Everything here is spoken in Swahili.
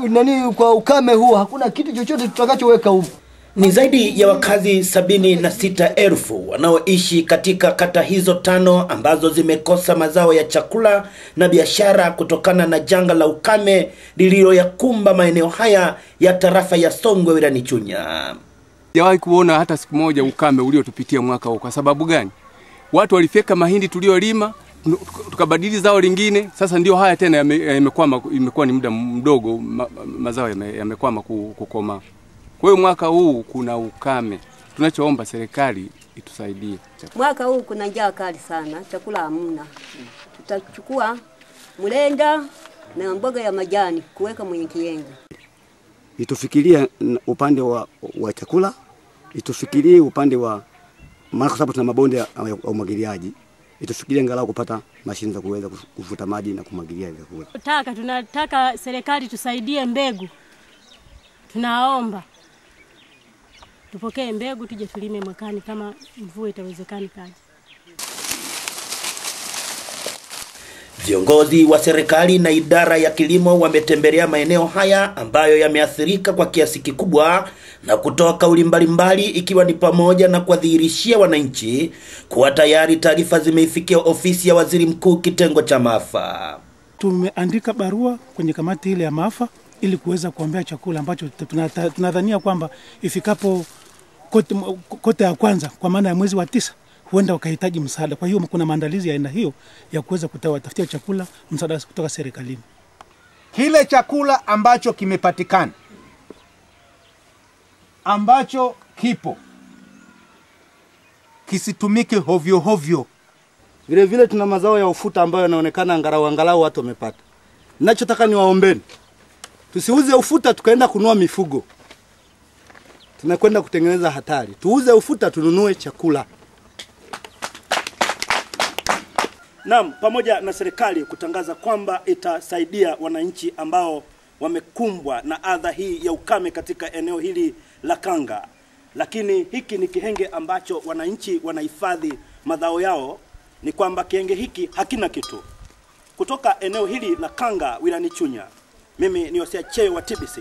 Nani kwa ukame huu hakuna kitu chochote tutakachoweka huko. Ni zaidi ya wakazi 76,000 wanaoishi katika kata hizo 5 ambazo zimekosa mazao ya chakula na biashara kutokana na janga la ukame lililoyakumba maeneo haya ya tarafa ya Songwe wilayani Chunya. Sijawahi kuona hata siku moja ukame uliotupitia mwaka huu. Kwa sababu gani? Watu walifeka mahindi tuliolima, tukabadili zao lingine. Sasa ndio haya tena imekuwa ni muda mdogo mazao yamekwama kukoma. Kwa hiyo mwaka huu kuna ukame. Tunachoomba serikali itusaidie. Mwaka huu kuna njaa kali sana, chakula hamna. Tutachukua mlenda na mboga ya majani kuweka mwenye kienga. Itufikirie upande wa chakula, itufikirie upande wa maana kwa sababu tuna mabonde ya umwagiliaji. Itufikirie angalau kupata mashine za kuweza kuvuta maji na kumwagilia vyakula. Tunataka serikali tusaidie mbegu. Tunaomba tupokee mbegu tuje tulime mwakani kama mvua itawezekana kaje. Viongozi wa serikali na idara ya kilimo wametembelea maeneo haya ambayo yameathirika kwa kiasi kikubwa na kutoa kauli mbalimbali, ikiwa ni pamoja na kuwadhihirishia wananchi kuwa tayari taarifa zimeifikia ofisi ya Waziri Mkuu kitengo cha maafa. Tumeandika barua kwenye kamati ile ya maafa ili kuweza kuombea chakula ambacho tunadhania kwamba ifikapo kote ya kwanza kwa maana ya mwezi wa 9 huenda wakahitaji msaada. Kwa hiyo kuna maandalizi ya aina hiyo ya kuweza kutafutia chakula msaada kutoka serikalini. Kile chakula ambacho kimepatikana, ambacho kipo, kisitumike hovyo hovyo. Vile vile tuna mazao ya ufuta ambayo yanaonekana angalau watu wamepata. Ninachotaka niwaombeni, tusiuze ufuta tukaenda kununua mifugo. Tunakwenda kutengeneza hatari. Tuuze ufuta tununue chakula. Naam, pamoja na serikali kutangaza kwamba itasaidia wananchi ambao wamekumbwa na adha hii ya ukame katika eneo hili la Kanga. Lakini hiki ni kihenge ambacho wananchi wanahifadhi mazao yao, ni kwamba kihenge hiki hakina kitu. Kutoka eneo hili la Kanga wilayani Chunya, mimi ni Hosea Cheo wa TBC.